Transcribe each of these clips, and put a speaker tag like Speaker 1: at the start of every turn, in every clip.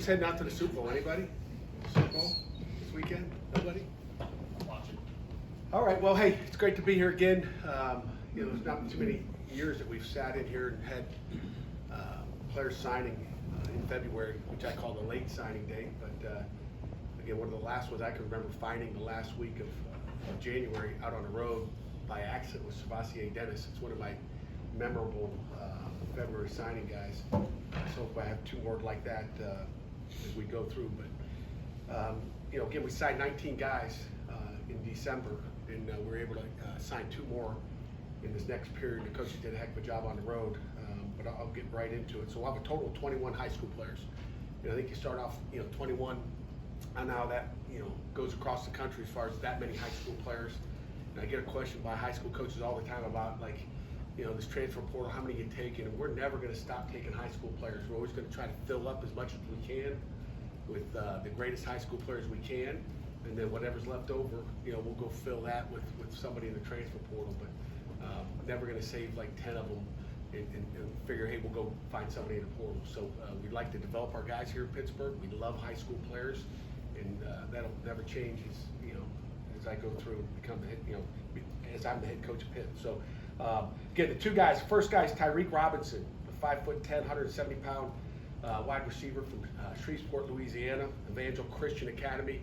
Speaker 1: Who's heading out to the Super Bowl? Anybody? Super Bowl this weekend? Nobody?
Speaker 2: Watch it.
Speaker 1: All right. Well, hey, it's great to be here again. There's not too many years that we've sat in here and had players signing in February, which I call the late signing day. But again, one of the last ones I can remember finding the last week of January out on the road by accident was Sebastian Dennis. It's one of my memorable February signing guys. So I have two more like that as we go through. But again, we signed 19 guys in December, and we were able to sign two more in this next period. The coaches did a heck of a job on the road, but I'll get right into it. So we'll have a total of 21 high school players. I think you start off, 21. I know how that goes across the country as far as that many high school players. And I get a question by high school coaches all the time about this transfer portal, how many you take, and we're never going to stop taking high school players. We're always going to try to fill up as much as we can with the greatest high school players we can, and then whatever's left over, we'll go fill that with somebody in the transfer portal. But never going to save like 10 of them and figure, hey, we'll go find somebody in the portal. So we'd like to develop our guys here in Pittsburgh. We love high school players, and that'll never change as I go through and become the head, as I'm the head coach of Pitt. So again, the two guys. First guy is Tyreek Robinson, a 5'10", 170-pound wide receiver from Shreveport, Louisiana, Evangel Christian Academy.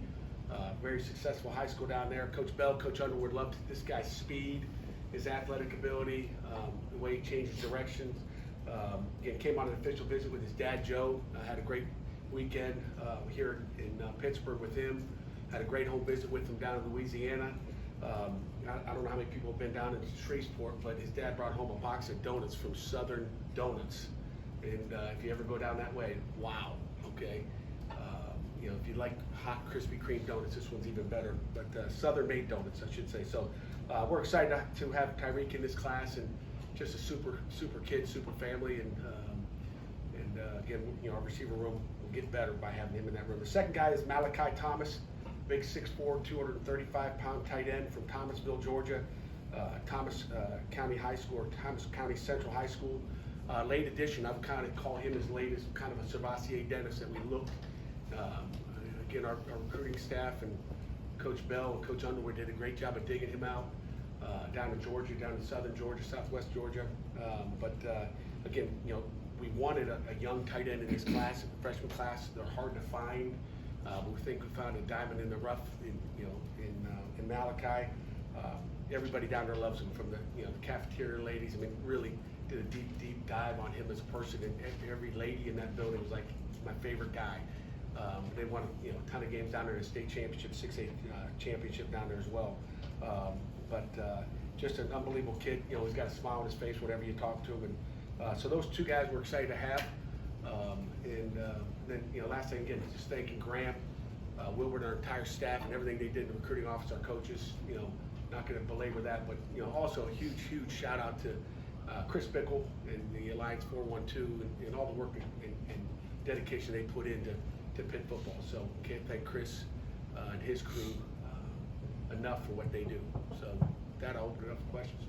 Speaker 1: Very successful high school down there. Coach Bell, Coach Underwood loved this guy's speed, his athletic ability, the way he changes directions. Again, came on an official visit with his dad, Joe. Had a great weekend here in Pittsburgh with him. Had a great home visit with him down in Louisiana. I don't know how many people have been down in Shreveport, but his dad brought home a box of donuts from Southern Donuts. And if you ever go down that way, wow, okay. If you like hot Krispy Kreme donuts, this one's even better. But Southern made donuts, I should say. So we're excited to have Tyreek in this class, and just a super kid, super family. And again, our receiver room will get better by having him in that room. The second guy is Malachi Thomas, big 6'4", 235-pound tight end from Thomasville, Georgia, Thomas County High School, or Thomas County Central High School. Late addition, I would kind of call him as late as kind of a Sebastian Dennis that we looked. Again, our recruiting staff and Coach Bell and Coach Underwood did a great job of digging him out down in Georgia, down in southern Georgia, southwest Georgia. But again, we wanted a young tight end in this class, a freshman class. They're hard to find. We think we found a diamond in the rough in Malachi. Everybody down there loves him, from the cafeteria ladies. I mean, really did a deep dive on him as a person, and every lady in that building was like, my favorite guy. They won a ton of games down there in the state championship, 6A championship down there as well. But just an unbelievable kid. He's got a smile on his face whenever you talk to him. And so those two guys we're excited to have. And then last thing, again, just thanking Graham, Wilbur, our entire staff, and everything they did in the recruiting office, our coaches. Not going to belabor that, but also a huge shout out to Chris Bickle and the Alliance 412 and all the work and dedication they put into Pitt football. So can't thank Chris and his crew enough for what they do. So that I'll open it up for questions.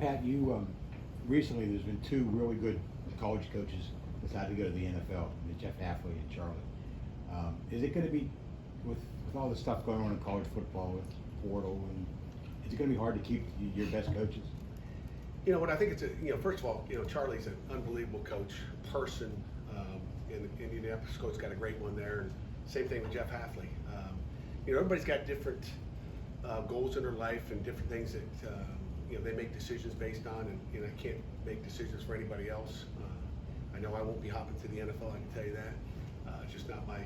Speaker 3: Pat, you recently there's been two really good college coaches decided to go to the NFL, Jeff Hafley and Charlie. Is it going to be, with all the stuff going on in college football with portal, and is it going to be hard to keep your best coaches?
Speaker 1: What I think it's first of all, Charlie's an unbelievable coach, person. In Indianapolis, coach got a great one there. And same thing with Jeff Hafley. Everybody's got different goals in their life and different things that they make decisions based on, and I can't make decisions for anybody else. I know I won't be hopping to the NFL, I can tell you that. It's just not my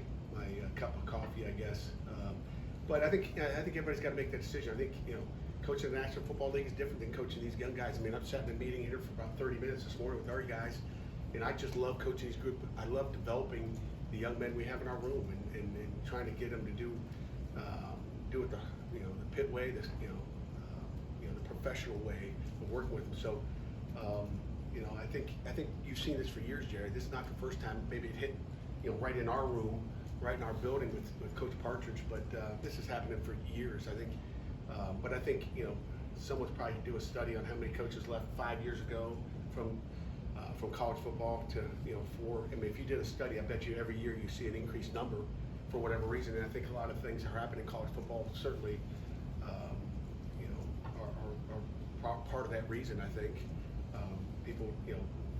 Speaker 1: cup of coffee, I guess. But I think everybody's got to make that decision. I think coaching the National Football League is different than coaching these young guys. I mean, I've sat in a meeting here for about 30 minutes this morning with our guys, and I just love coaching these group. I love developing the young men we have in our room and trying to get them to do it the Pitt way, the professional way of working with them. So I think you've seen this for years, Jerry. This is not the first time. Maybe it hit right in our room, right in our building with Coach Partridge, but this is happening for years. I think, but I think someone's probably do a study on how many coaches left 5 years ago from from college football to, I mean, if you did a study, I bet you every year you see an increased number for whatever reason. And I think a lot of things that happen in college football certainly, are part of that reason, I think. People,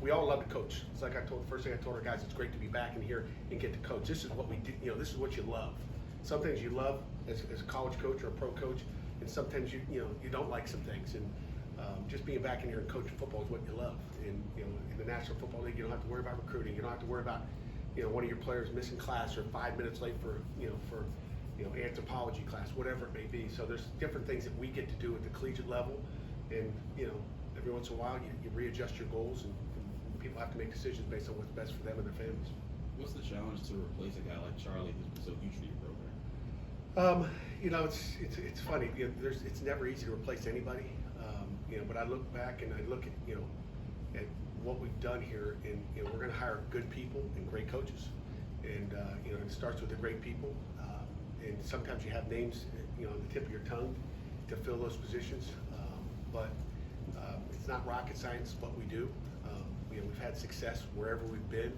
Speaker 1: we all love to coach. It's like first thing I told our guys, it's great to be back in here and get to coach. This is what we do, this is what you love. Some things you love as a college coach or a pro coach, and sometimes you don't like some things. And just being back in here and coaching football is what you love. And in the National Football League, you don't have to worry about recruiting. You don't have to worry about one of your players missing class or 5 minutes late for anthropology class, whatever it may be. So there's different things that we get to do at the collegiate level, and every once in a while you readjust your goals, and people have to make decisions based on what's best for them and their families.
Speaker 2: What's the challenge to replace a guy like Charlie who's been so huge for your program?
Speaker 1: It's funny. It's never easy to replace anybody. But I look back and I look at what we've done here, and we're going to hire good people and great coaches, and it starts with the great people. And sometimes you have names, on the tip of your tongue to fill those positions, but it's not rocket science what we do. We've had success wherever we've been.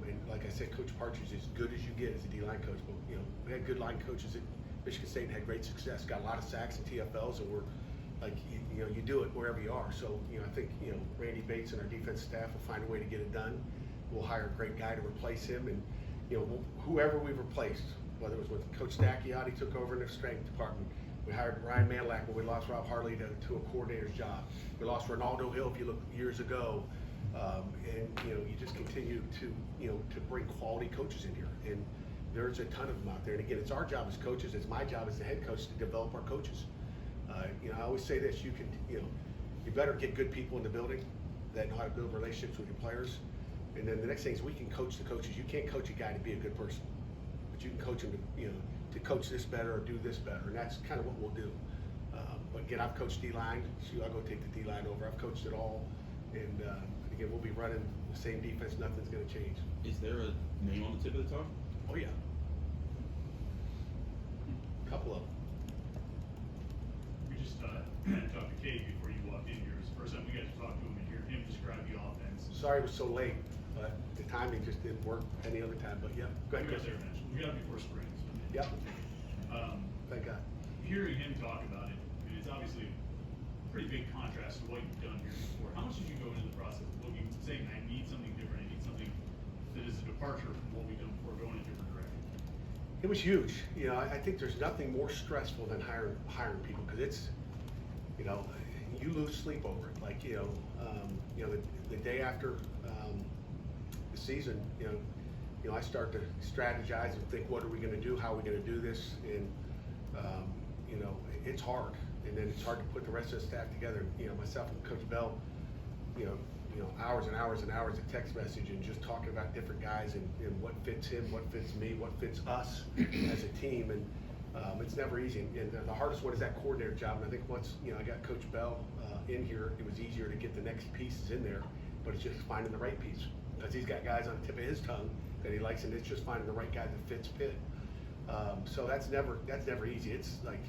Speaker 1: And like I said, Coach Partridge is as good as you get as a D-line coach. But we had good line coaches at Michigan State and had great success. Got a lot of sacks and TFLs, and we're like, you do it wherever you are. So I think Randy Bates and our defense staff will find a way to get it done. We'll hire a great guy to replace him, and whoever we've replaced, whether it was with Coach Stacchiotti took over in the strength department. We hired Ryan Manlack when we lost Rob Harley to a coordinator's job. We lost Ronaldo Hill, if you look years ago. And you just continue to bring quality coaches in here, and there's a ton of them out there. And again, it's our job as coaches, it's my job as the head coach to develop our coaches. I always say this: you better get good people in the building that know how to build relationships with your players. And then the next thing is we can coach the coaches. You can't coach a guy to be a good person, but you can coach him to coach this better or do this better, and that's kind of what we'll do. But again, I've coached D-line. I'll go take the D-line over. I've coached it all, and again, we'll be running the same defense. Nothing's going to change.
Speaker 2: Is there a name on the tip of the tongue?
Speaker 1: Oh yeah, a couple of them.
Speaker 4: We just talked to Kade before you walked in here. It was the first time we got to talk to him and hear him describe the offense.
Speaker 1: Sorry it was so late, but the timing just didn't work any other time. But yeah, go ahead.
Speaker 4: We got there eventually. We got before spring. So.
Speaker 1: Yep. Thank God.
Speaker 4: Hearing him talk about it, and it's obviously a pretty big contrast to what you've done here before. How much did you go into the process of looking, saying, I need something different, I need something that is a departure from what we've done before, going in a different direction?
Speaker 1: It was huge. I think there's nothing more stressful than hiring people, because it's, you lose sleep over it. Like, the day after the season, I start to strategize and think, what are we going to do? How are we going to do this? And it's hard, and then it's hard to put the rest of the staff together. Myself and Coach Bell, hours and hours and hours of text message and just talking about different guys and what fits him, what fits me, what fits us as a team. And it's never easy. And the hardest one is that coordinator job. And I think once I got Coach Bell in here, it was easier to get the next pieces in there. But it's just finding the right piece, because he's got guys on the tip of his tongue that he likes, and it's just finding the right guy that fits Pitt. So that's never easy. It's like,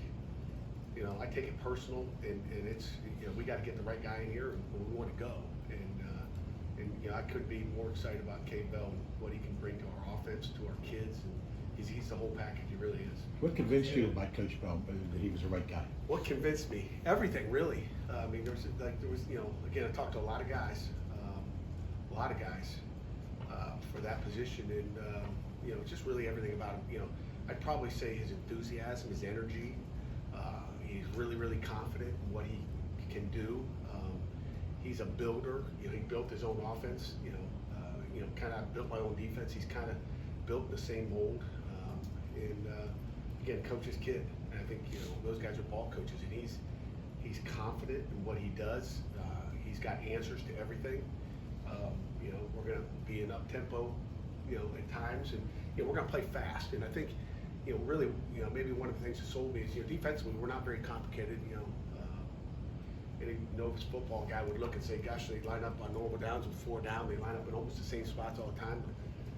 Speaker 1: I take it personal, and it's, we got to get the right guy in here, and we want to go. And I couldn't be more excited about Kade Bell and what he can bring to our offense, to our kids, and he's the whole package. He really is.
Speaker 3: What convinced you about Coach Bell that he was the right guy?
Speaker 1: What convinced me? Everything, really. I mean, there was, again, I talked to a lot of guys, for that position, and it's just really everything about him. I'd probably say his enthusiasm, his energy. He's really, really confident in what he can do. He's a builder. He built his own offense. Kind of built my own defense. He's kind of built the same mold. And again, coach's kid. And I think those guys are ball coaches, and he's confident in what he does. He's got answers to everything. We're going to be in up tempo, at times, and we're going to play fast. And I think, really, maybe one of the things that sold me is, defensively, we're not very complicated. Any novice football guy would look and say, gosh, they line up on normal downs with 4 down. They line up in almost the same spots all the time.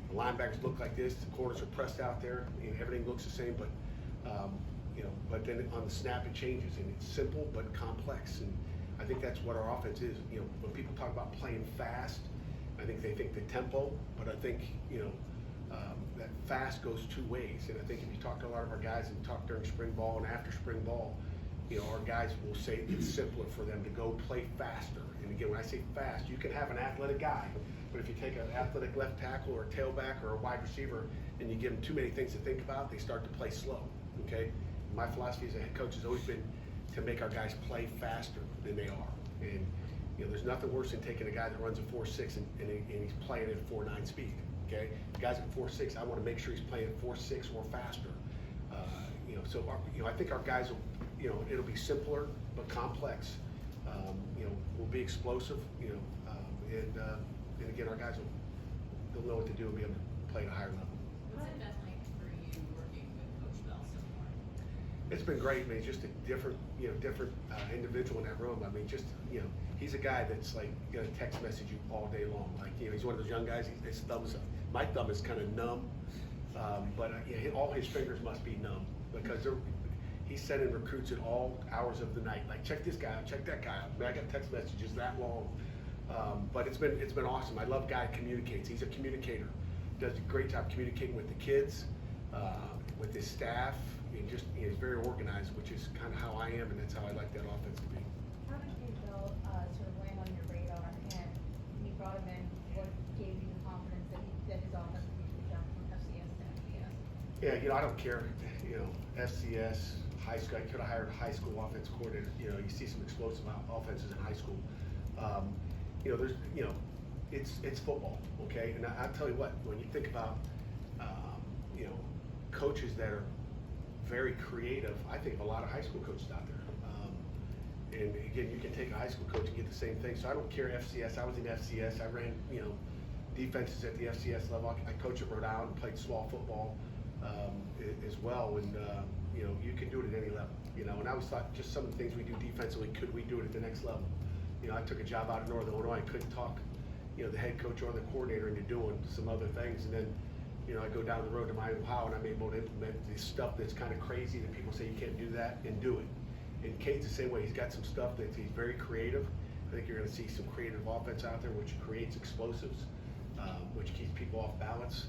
Speaker 1: The linebackers look like this. The corners are pressed out there. Everything looks the same, but but then on the snap it changes, and it's simple but complex. And I think that's what our offense is. You know, when people talk about playing fast, I think they think the tempo, but I think, you know, that fast goes two ways. And I think if you talk to a lot of our guys and talk during spring ball and after spring ball, you know, our guys will say it's simpler for them to go play faster. And again, when I say fast, you can have an athletic guy, but if you take an athletic left tackle or a tailback or a wide receiver and you give them too many things to think about, they start to play slow, okay? My philosophy as a head coach has always been to make our guys play faster than they are. And, you know, there's nothing worse than taking a guy that runs a 4.6 and he's playing at 4.9 speed, okay? The guy's at 4.6, I want to make sure he's playing at 4.6 or faster. You know, so, you know, I think our guys will, you know, it'll be simpler but complex. You know, we'll be explosive, you know, and again, our guys will, they'll know what to do and be able to play at a higher level.
Speaker 5: What's it been like for you working with Coach Bell so far?
Speaker 1: It's been great. I mean, just a different, you know, individual in that room. I mean, just, you know, he's a guy that's like gonna text message you all day long. Like, you know, he's one of those young guys. His thumb's, my thumb is kind of numb, but you know, all his fingers must be numb because he's sending recruits at all hours of the night. Like, check this guy out, check that guy out. I mean, I got text messages that long. But it's been awesome. I love guy communicates. He's a communicator. Does a great job communicating with the kids, with his staff, and just he's very organized, which is kind of how I am, and that's how I like that offense to be.
Speaker 6: How did you Bill sort of land on your radar, and when you brought him in, what gave you the confidence that his offense would be done from FCS to FBS?
Speaker 1: Yeah, you know, I don't care. You know, FCS, high school. I could have hired a high school offense coordinator. You know, you see some explosive offenses in high school. You know, there's, you know, it's football, okay? And I'll tell you what, when you think about, you know, coaches that are very creative, I think of a lot of high school coaches out there. And again, you can take a high school coach and get the same thing. So I don't care FCS. I was in FCS. I ran, you know, defenses at the FCS level. I coached at Rhode Island, played small football as well. And, you know, you can do it at any level, you know. And I always thought just some of the things we do defensively, could we do it at the next level? You know, I took a job out of Northern Illinois. I couldn't talk, you know, the head coach or the coordinator into doing some other things. And then, you know, I go down the road to Miami, Ohio, and I'm able to implement this stuff that's kind of crazy that people say you can't do that, and do it. And Cade's the same way. He's got some stuff that he's very creative. I think you're going to see some creative offense out there, which creates explosives, which keeps people off balance.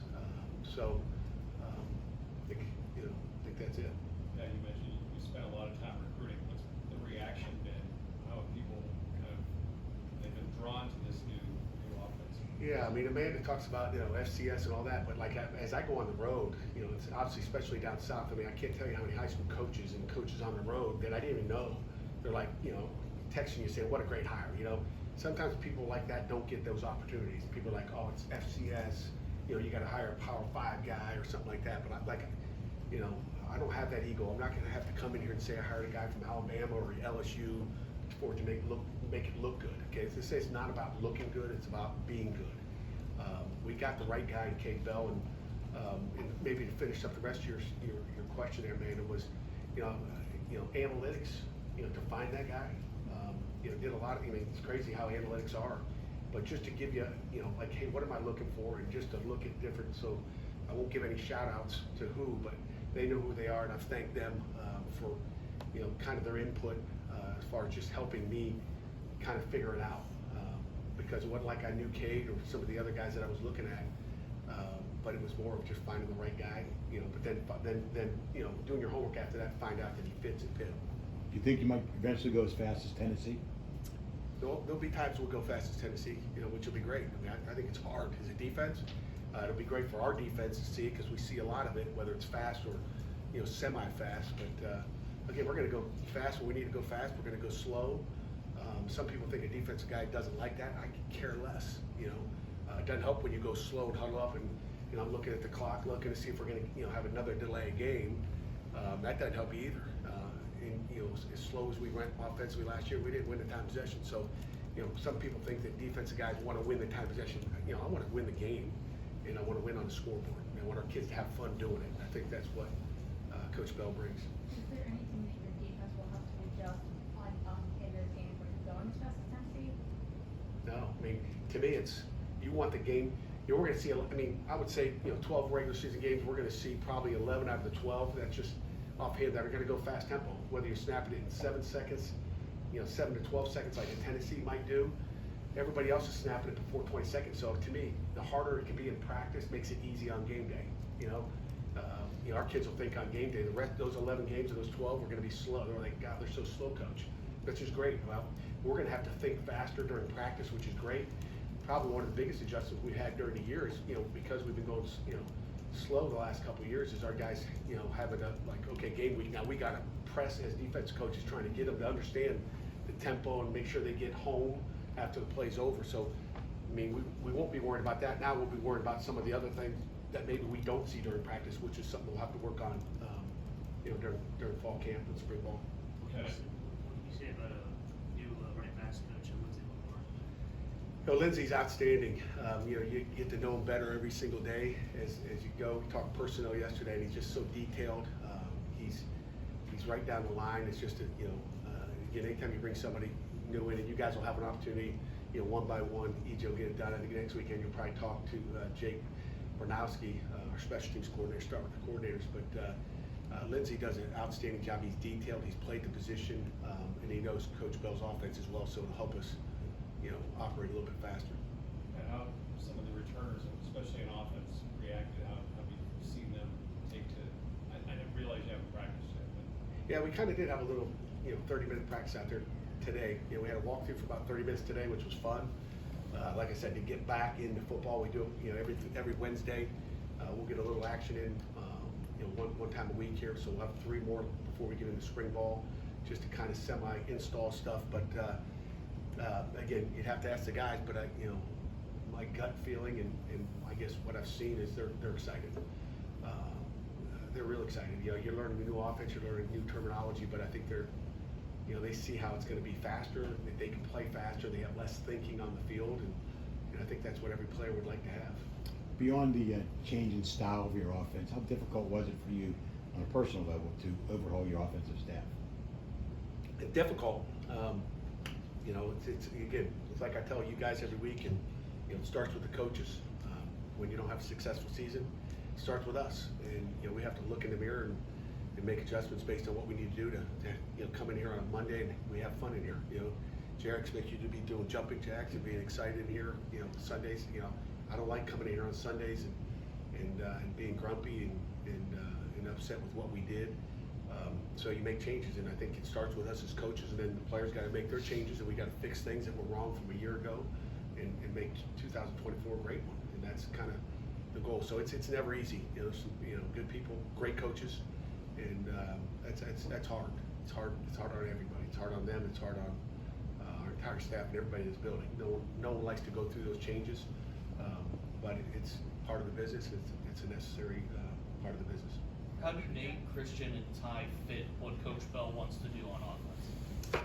Speaker 1: I think, you know, I think that's it.
Speaker 7: Yeah, you mentioned you spent a lot of time recruiting. What's the reaction been? How have people kind of, they've been drawn to this new offense?
Speaker 1: Yeah, I mean, Amanda talks about, you know, FCS and all that, but like as I go on the road, you know, it's obviously, especially down south. I mean, I can't tell you how many high school coaches and coaches on the road that I didn't even know. They're like, you know, texting you saying, "What a great hire," you know. Sometimes people like that don't get those opportunities. People are like, "Oh, it's FCS, you know, you got to hire a Power 5 guy or something like that." But I, like, you know, I don't have that ego. I'm not going to have to come in here and say I hired a guy from Alabama or LSU for it to make it look good. Okay, so it's not about looking good; it's about being good. We got the right guy in Kade Bell, and maybe to finish up the rest of your question there, Amanda, was, you know, analytics. You know, to find that guy, you know, did a lot of. I mean, it's crazy how analytics are, but just to give you, you know, like, hey, what am I looking for, and just to look at different. So I won't give any shout outs to who, but they know who they are, and I've thanked them for, you know, kind of their input as far as just helping me kind of figure it out. Because it wasn't like I knew Kade or some of the other guys that I was looking at, but it was more of just finding the right guy, you know. But then you know, doing your homework after that, find out that he fits at Pitt.
Speaker 3: Do you think you might eventually go as fast as Tennessee?
Speaker 1: There'll be times we'll go fast as Tennessee, you know, which will be great. I mean, I think it's hard as a defense. It'll be great for our defense to see it because we see a lot of it, whether it's fast or, you know, semi-fast. But again, we're going to go fast when we need to go fast. We're going to go slow. Some people think a defensive guy doesn't like that. I could care less, you know. It doesn't help when you go slow and huddle up and, you know, I'm looking at the clock, looking to see if we're going to, you know, have another delay game. That doesn't help either. And, you know, as slow as we went offensively last year, we didn't win the time possession. So, you know, some people think that defensive guys want to win the time possession. You know, I want to win the game, and I want to win on the scoreboard. And I want our kids to have fun doing it. I think that's what Coach Bell brings.
Speaker 6: Is there anything that your defense will have to adjust on in those games where you're going as fast as Tennessee?
Speaker 1: No, I mean, to me, it's, you want the game, you know, we're going to see, I mean, I would say, you know, 12 regular season games, we're going to see probably 11 out of the 12, that's just offhand, that are going to go fast tempo, whether you're snapping it in 7 seconds 7 to 12 seconds like a Tennessee might do. Everybody else is snapping it before 20 seconds. So to me, the harder it can be in practice makes it easy on game day. Our kids will think on game day, the rest those 11 games of those 12 are going to be slow. They're like, God, they're so slow, coach. Which is great. Well, we're going to have to think faster during practice, which is great. Probably one of the biggest adjustments we had during the year is, because we've been going, slow the last couple of years, is our guys, having a okay, game week. Now we got to press as defense coaches, trying to get them to understand the tempo and make sure they get home after the play's over. So, I mean, we won't be worried about that. Now we'll be worried about some of the other things that maybe we don't see during practice, which is something we'll have to work on, during fall camp and spring ball.
Speaker 4: Okay.
Speaker 8: What did you say about a new running backs coach and Lindsay Lamar?
Speaker 1: Lindsay's outstanding. You get to know him better every single day as you go. We talked personnel yesterday, and he's just so detailed. He's right down the line. It's just again, anytime you bring somebody new in, and you guys will have an opportunity, one by one, each will get it done. I think next weekend you'll probably talk to Jake Barnowski, our special teams coordinator, start with the coordinators. But Lindsay does an outstanding job. He's detailed. He's played the position, and he knows Coach Bell's offense as well, so it'll help us, operate a little bit faster.
Speaker 7: And how some of the returners, especially in offense, reacted, how have you seen them take to, I didn't realize you haven't practiced yet, but.
Speaker 1: Yeah, we kind of did have a little, 30-minute practice out there today. We had a walkthrough for about 30 minutes today, which was fun. Like I said, to get back into football, we do it, every Wednesday. We'll get a little action in, one time a week here. So we'll have 3 more before we get into spring ball, just to kind of semi-install stuff. But again, you'd have to ask the guys. But my gut feeling and I guess what I've seen is they're excited. They're real excited. You're learning a new offense, you're learning new terminology, but I think they're, they see how it's going to be faster, that they can play faster, they have less thinking on the field, and I think that's what every player would like to have.
Speaker 3: Beyond the change in style of your offense, how difficult was it for you on a personal level to overhaul your offensive staff?
Speaker 1: Difficult. It's again, it's like I tell you guys every week, and it starts with the coaches. When you don't have a successful season, it starts with us, and we have to look in the mirror and make adjustments based on what we need to do to come in here on a Monday and we have fun in here. Jarek expects you to be doing jumping jacks and being excited in here. Sundays. I don't like coming in here on Sundays and being grumpy and upset with what we did. So you make changes, and I think it starts with us as coaches, and then the players got to make their changes, and we got to fix things that were wrong from a year ago, and make 2024 a great one. And that's kind of the goal. So it's never easy. Some good people, great coaches, and that's hard. It's hard on everybody. It's hard on them. It's hard on our entire staff and everybody in this building. No one likes to go through those changes, but it's part of the business. It's a necessary part of the business.
Speaker 9: How do Nate, Christian, and Ty fit what Coach Bell wants to do on offense?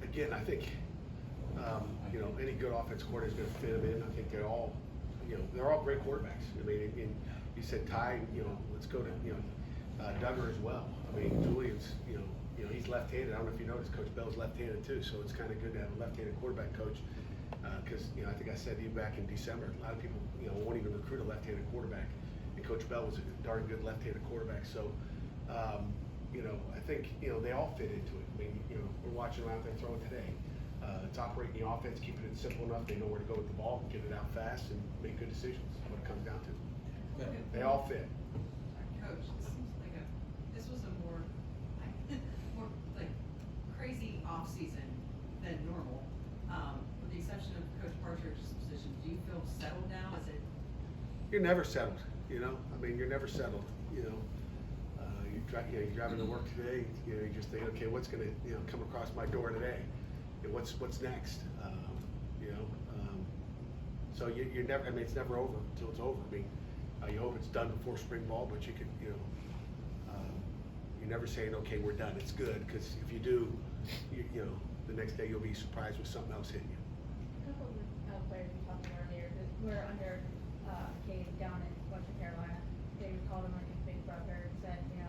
Speaker 1: Again, I think any good offense coordinator is going to fit them in. I think they're all great quarterbacks. I mean, you said Ty, let's go to Duggar as well. I mean, Julian's, he's left-handed. I don't know if you noticed, Coach Bell's left-handed too, so it's kind of good to have a left-handed quarterback coach. Because I think I said to you back in December, a lot of people won't even recruit a left-handed quarterback, and Coach Bell was a darn good left-handed quarterback. So, I think they all fit into it. I mean, we're watching them out there throwing today. It's operating the offense, keeping it simple enough. They know where to go with the ball, get it out fast, and make good decisions. That's what it comes down to. They all fit.
Speaker 5: Coach, it seems like this was a more like crazy off season than normal. With the exception of Coach Partridge's position, do you feel settled now? Is it?
Speaker 1: You're never settled. I mean, you're never settled. You're driving to work today. You just think, okay, what's going to come across my door today? What's next? So you're never. I mean, it's never over until it's over. I mean, you hope it's done before spring ball, but you could, you're never saying, okay, we're done. It's good, because if you do, the next day you'll be surprised with something else hitting you.
Speaker 6: A couple of the players we talked about earlier that were under Kade down in Western Carolina, they called him like his big brother and said, he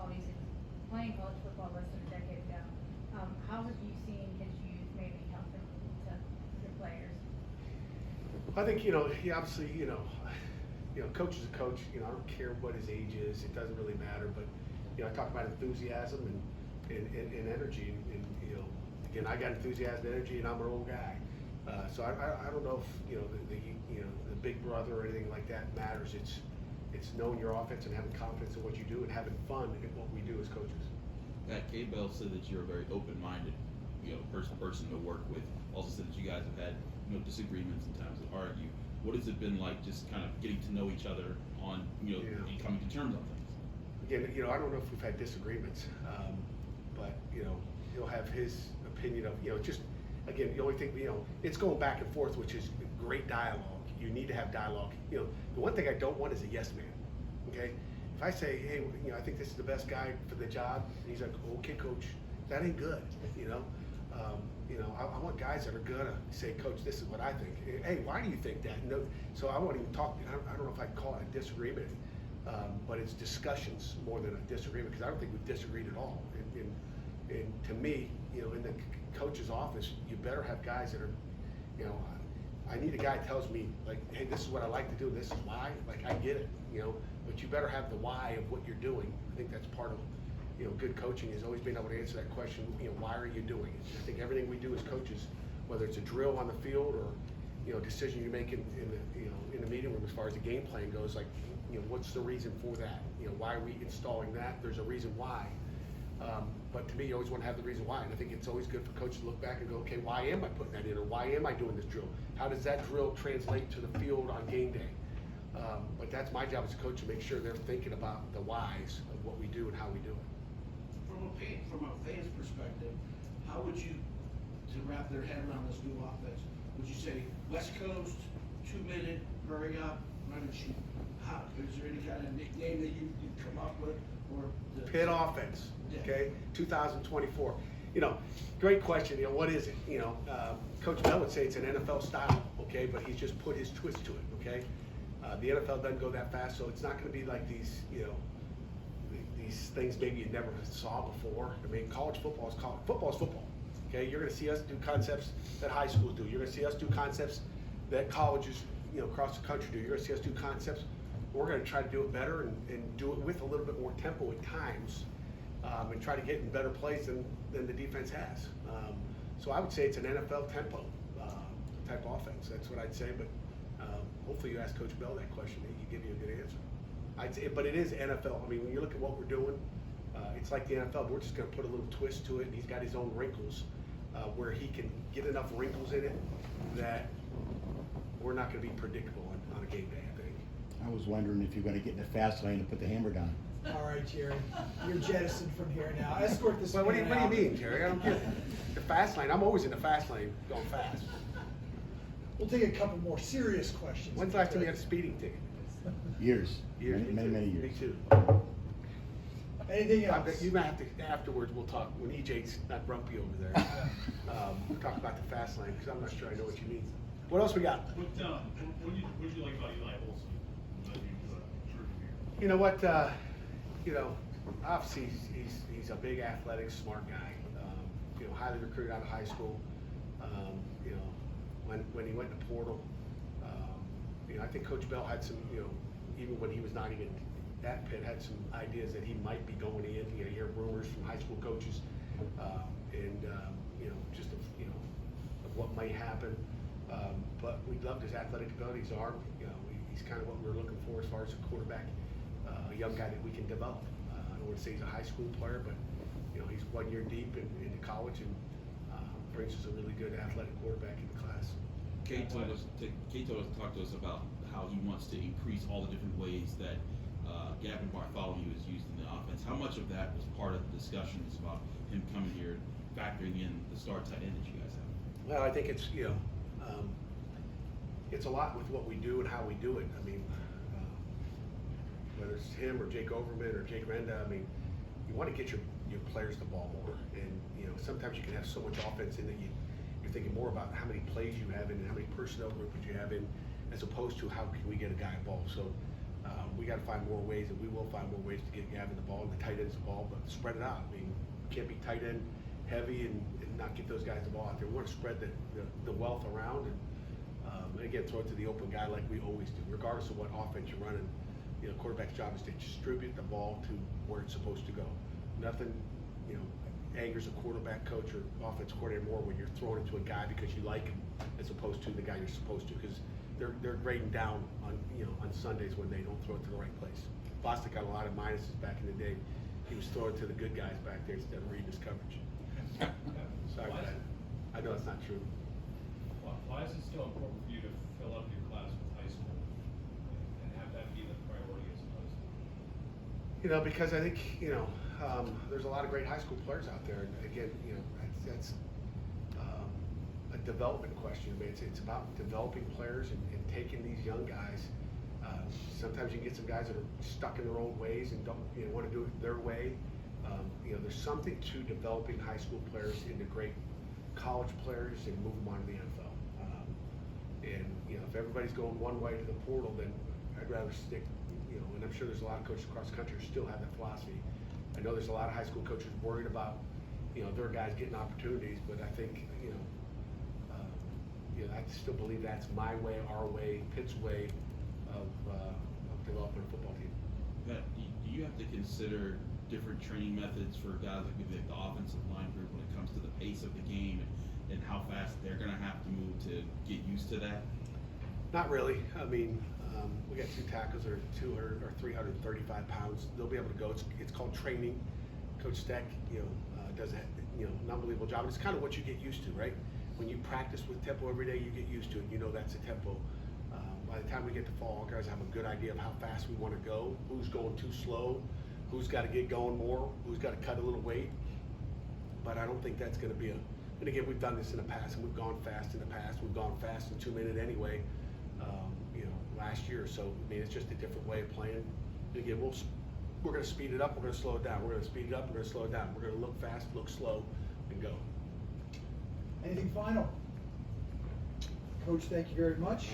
Speaker 6: obviously was playing college football less than a decade ago. How have you seen his youth maybe help him to the players?
Speaker 1: I think he obviously coach is a coach. I don't care what his age is; it doesn't really matter. But I talk about enthusiasm, and and energy, and you know, again, I got enthusiasm and energy, and I'm an old guy. So I don't know if, you know, the big brother or anything like that matters. It's knowing your offense and having confidence in what you do and having fun in what we do as coaches.
Speaker 2: Kade said that you're a very open-minded, person to work with. Also said that you guys have had, disagreements and times to argue. What has it been like, just kind of getting to know each other on,
Speaker 1: Yeah.
Speaker 2: and coming to terms on things?
Speaker 1: Again, I don't know if we've had disagreements, but he'll have his opinion of, just again, the only thing, it's going back and forth, which is great dialogue. You need to have dialogue. The one thing I don't want is a yes man. Okay, if I say, hey, I think this is the best guy for the job, and he's like, okay, coach, that ain't good. I want guys that are gonna say, coach, this is what I think. Hey, why do you think that? No, so I won't even talk. I don't know if I'd call it a disagreement, but it's discussions more than a disagreement, because I don't think we've disagreed at all. And to me, in the coach's office, you better have guys that are, I need a guy that tells me, like, hey, this is what I like to do, this is why. Like, I get it, but you better have the why of what you're doing. I think that's part of, good coaching, is always being able to answer that question, why are you doing it? I think everything we do as coaches, whether it's a drill on the field or, decision you make in the meeting room as far as the game plan goes, like, what's the reason for that? Why are we installing that? There's a reason why. But to me, you always want to have the reason why. And I think it's always good for coaches to look back and go, okay, why am I putting that in? Or why am I doing this drill? How does that drill translate to the field on game day? But that's my job as a coach, to make sure they're thinking about the whys of what we do and how we do it.
Speaker 10: From a fan's perspective, how would you, to wrap their head around this new offense, would you say West Coast, 2 minute, hurry up, run and shoot? Is there any kind of nickname that you come up with? Or the
Speaker 1: Pitt offense,
Speaker 10: Yeah.
Speaker 1: okay, 2024. Great question. What is it? Coach Bell would say it's an NFL style, okay, but he's just put his twist to it, okay. The NFL doesn't go that fast, so it's not going to be like these, these things maybe you never saw before. I mean, college football is college. Football is football, okay. You're going to see us do concepts that high schools do. You're going to see us do concepts that colleges, across the country do. You're going to see us do concepts. We're going to try to do it better and do it with a little bit more tempo at times, and try to get in better plays than the defense has. So I would say it's an NFL tempo type offense. That's what I'd say. But hopefully you ask Coach Bell that question, he give you a good answer. I'd say, but it is NFL. I mean, when you look at what we're doing, it's like the NFL. We're just going to put a little twist to it, and he's got his own wrinkles, where he can get enough wrinkles in it that we're not going to be predictable on a game day, I think.
Speaker 3: I was wondering if you're gonna get in the fast lane and put the hammer down.
Speaker 11: All right, Jerry, you're jettisoned from here now. Escort this
Speaker 1: Well, what do
Speaker 11: man out.
Speaker 1: you mean, Jerry? I don't get it. The fast lane. I'm always in the fast lane going fast.
Speaker 11: We'll take a couple more serious questions.
Speaker 1: When's the last time you had a speeding ticket?
Speaker 3: Years,
Speaker 1: Years.
Speaker 3: many
Speaker 1: Me
Speaker 3: years.
Speaker 1: too.
Speaker 11: Anything
Speaker 1: I
Speaker 11: else?
Speaker 1: bet you might have to, afterwards, we'll talk, when EJ's not grumpy over there. We'll talk about the fast lane, because I'm not sure I know what you mean. What else we got?
Speaker 4: What did you like about Eli Olson? That you drew from here?
Speaker 1: You know what, obviously, he's a big athletic, smart guy. Highly recruited out of high school. When he went to portal, I think Coach Bell had some, even when he was not even at Pitt, had some ideas that he might be going in. You hear rumors from high school coaches, and just of what might happen. But we loved his athletic abilities. He's kind of what we're looking for as far as a quarterback, a young guy that we can develop. I don't want to say he's a high school player, but he's 1 year deep into college and brings us a really good athletic quarterback in the class.
Speaker 2: Kade told us to talk to us about how he wants to increase all the different ways that Gavin Bartholomew is used in the offense. How much of that was part of the discussions about him coming here, factoring in the star tight end that you guys have?
Speaker 1: Well, I think it's it's a lot with what we do and how we do it. I mean, whether it's him or Jake Overman or Jake Renda, I mean, you want to get your players the ball more, and sometimes you can have so much offense in that you're thinking more about how many plays you have in and how many personnel groups you have in, as opposed to how can we get a guy involved. So we got to find more ways, and we will find more ways to get Gavin the ball and the tight ends the ball, but spread it out. I mean, you can't be tight end heavy and not get those guys the ball out there. We want to spread the wealth around, and again, throw it to the open guy like we always do, regardless of what offense you're running. Quarterback's job is to distribute the ball to where it's supposed to go. Nothing, angers a quarterback coach or offense coordinator more when you're throwing it to a guy because you like him as opposed to the guy you're supposed to, because they're grading down on, you know, on Sundays when they don't throw it to the right place. Bostic got a lot of minuses back in the day. He was throwing to the good guys back there instead of reading his coverage. Sorry about that. I know that's not true.
Speaker 7: Why is it still important for you to fill up your class with high school and have that be the priority as opposed to?
Speaker 1: You know, because I think, you know, there's a lot of great high school players out there, and again, you know, that's a development question. I mean, it's about developing players and taking these young guys. Sometimes you can get some guys that are stuck in their old ways and don't, you know, want to do it their way. You know, there's something to developing high school players into great college players and move them on to the NFL. And you know, if everybody's going one way to the portal, then I'd rather stick. You know, and I'm sure there's a lot of coaches across the country who still have that philosophy. I know there's a lot of high school coaches worried about, you know, their guys getting opportunities, but I think, you know, I still believe that's my way, our way, Pitt's way of developing a football team.
Speaker 2: Pat, do you have to consider different training methods for guys like maybe the offensive line group when it comes to the pace of the game and how fast they're going to have to move to get used to that?
Speaker 1: Not really. I mean, we got two tackles that are 200 or 335 pounds. They'll be able to go. It's called training. Coach Steck, you know, does a, you know, an unbelievable job. It's kind of what you get used to, right? When you practice with tempo every day, you get used to it. You know that's a tempo. By the time we get to fall, our guys have a good idea of how fast we want to go, who's going too slow, who's got to get going more, who's got to cut a little weight. But I don't think that's going to be and again, we've done this in the past, and we've gone fast in the past. We've gone fast in 2 minutes anyway, you know, last year. So, I mean, it's just a different way of playing. And again, we're going to speed it up, we're going to slow it down. We're going to speed it up, we're going to slow it down. We're going to look fast, look slow, and go.
Speaker 11: Anything final? Coach, thank you very much.